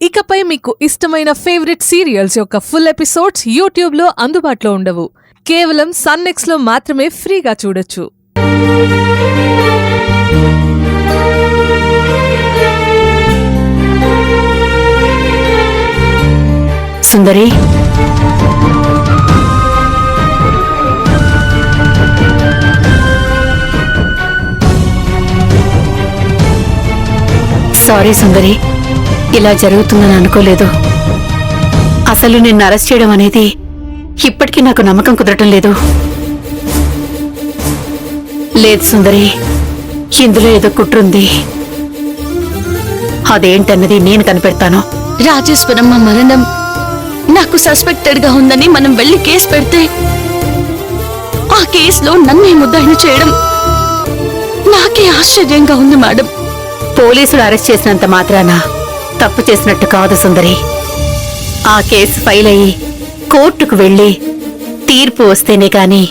ఇకపై మీకు ఇష్టమైన ఫేవరెట్ సీరియల్స్ యొక్క ఫుల్ ఎపిసోడ్స్ యూట్యూబ్లో అందుబాటులో ఉండవు. కేవలం సన్నెక్స్లో మాత్రమే ఫ్రీగా చూడొచ్చు. సుందరి, సారీ సుందరి, ఇలా జరుగుతుందని అనుకోలేదు. అసలు నిన్ను అరెస్ట్ చేయడం అనేది ఇప్పటికీ నాకు నమ్మకం కుదరటం లేదు. లేదు సుందరి, ఇందులో ఏదో కుట్రుంది. అదేంటన్నది నేను కనిపెడతాను. రాజేశ్వరమ్మ మరణం నాకు సస్పెక్టెడ్ గా ఉందని మనం వెళ్లి కేసు పెడితే ఆ కేసులో నన్నే ముద్దాయిని చేయడం నాకే ఆశ్చర్యంగా ఉంది మేడం. పోలీసులు అరెస్ట్ చేసినంత మాత్రాన తప్పు చేసినట్టు కాదు సుందరి. ఆ కేసు ఫైల్ అయ్యి కోర్టుకు వెళ్లి తీర్పు వస్తేనే కాని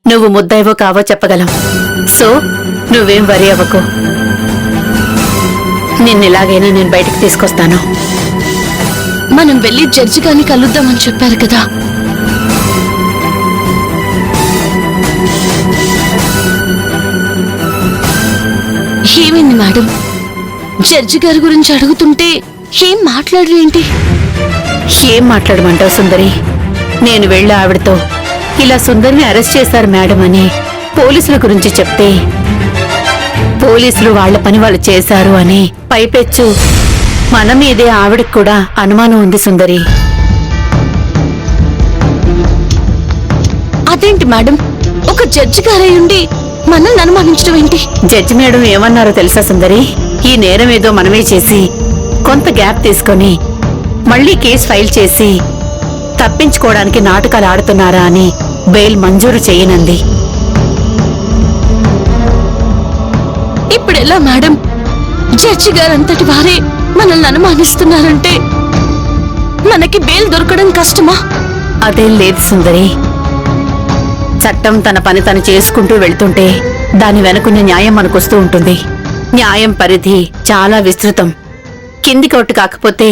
నువ్వు ముద్దాయివో కావో చెప్పగలం. సో నువ్వేం వరి అవ్వకు. నిన్నెలాగైనా నేను బయటకు తీసుకొస్తాను. మనం వెళ్లి జడ్జి గారిని కలుద్దామని చెప్పారు కదా. ఏమైంది మేడం? జడ్జి గారి గురించి అడుగుతుంటే ఏం మాట్లాడరేంటి? ఏం మాట్లాడమంటావు సుందరి? నేను వెళ్ళి ఆవిడతో ఇలా సుందరిని అరెస్ట్ చేశారు మేడం అని పోలీసుల గురించి చెప్తే పోలీసులు వాళ్ల పని వాళ్ళు చేశారు అని పైపెచ్చు మన మీదే ఆవిడకు కూడా అనుమానం ఉంది సుందరి. అదేంటి మేడం, ఒక జడ్జి గారై ఉండి మనల్ని అనుమానించడం ఏంటి? జడ్జి మేడం ఏమన్నారో తెలుసా సుందరి? ఈ నేరం ఏదో మనమే చేసి కొంత గ్యాప్ తీసుకొని మళ్లీ కేసు ఫైల్ చేసి తప్పించుకోవడానికి నాటకాలు ఆడుతున్నారా అని బెయిల్ మంజూరు చేయనంది. ఇప్పుడెలా మేడం? జడ్జి గారంతటి వారే మనల్ని అనుమానిస్తున్నారంటే మనకి బెయిల్ దొరకడం కష్టమా? అదేం లేదు సుందరి. చట్టం తన పని తను చేసుకుంటూ వెళ్తుంటే దాని వెనుకున్న న్యాయం మనకొస్తూ ఉంటుంది. న్యాయం పరిధి చాలా విస్తృతం. కింది కోర్టు కాకపోతే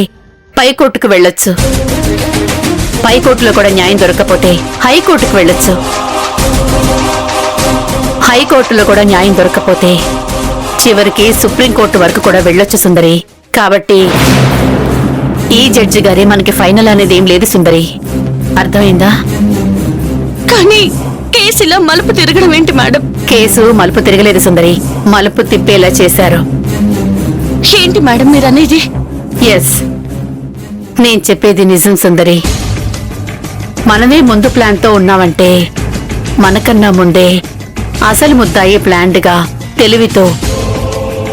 పై కోర్టుకు వెళ్ళొచ్చు. పై కోర్టులో కూడా న్యాయం దొరకకపోతే హైకోర్టుకు వెళ్ళొచ్చు. హైకోర్టులో కూడా న్యాయం దొరకకపోతే చివరికి సుప్రీంకోర్టు వరకు కూడా వెళ్ళొచ్చు సుందరి. కాబట్టి ఈ జడ్జి గారే మనకి ఫైనల్ అనేది ఏం లేదు సుందరి. అర్థమైందా? కానీ కేసులో మలుపు తిరగడం ఏంటి మేడం? కేసు మలుపు తిరగలేదు సుందరి, మలుపు తిప్పేలా చేశారు. ఏంటి మేడం మీరనేది? ఎస్, నేను చెప్పేది నిజం సుందరి. మనమే ముందు ప్లాన్తో ఉన్నామంటే మనకన్నా ముందే అసలు ముద్దాయి ప్లాన్డ్గా తెలివితో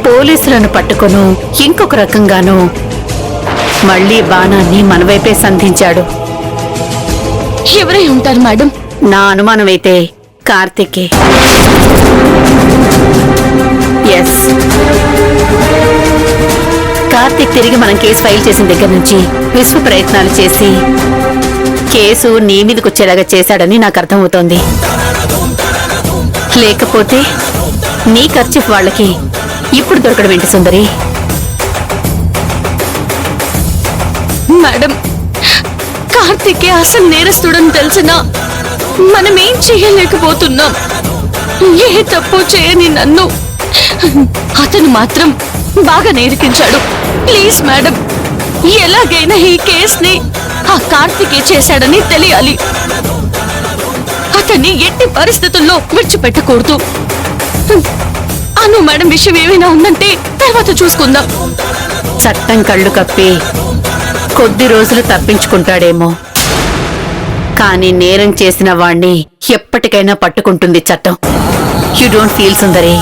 పోలీసులను పట్టుకొను ఇంకొక రకంగానూ మళ్లీ బాణాన్ని మనవైపే సంధించాడు. ఎవరై ఉంటారు మేడం? నా అనుమానమైతే కార్తికే. ఎస్, కార్తిక్ తిరిగి మనం కేసు ఫైల్ చేసిన దగ్గర నుంచి విశ్వ ప్రయత్నాలు చేసి కేసు నీ మీదకొచ్చేలాగా చేశాడని నాకు అర్థమవుతోంది. లేకపోతే నీ ఖర్చు వాళ్ళకి ఇప్పుడు దొరకడం ఏంటి సుందరి? మేడం, కార్తికే అసలు నేరస్తుడని తెలిసినా మనమేం చేయలేకపోతున్నాం. ఏ తప్పు చేయని నన్ను అతను మాత్రం బాగా నేర్పించాడు. ప్లీజ్ మేడం, ఎలాగైనా ఈ కేసుని ఆ కార్తికే చేశాడని తెలియాలి. అతన్ని ఎట్టి పరిస్థితుల్లో విడిచిపెట్టకూడదు. అను మేడం, విషయం ఏమైనా ఉందంటే తర్వాత చూసుకుందాం. చట్టం కళ్ళు కప్పి కొద్ది రోజులు తప్పించుకుంటాడేమో, కానీ నేరం చేసిన వాణ్ణి ఎప్పటికైనా పట్టుకుంటుంది చట్టం. You don't feel Sundari.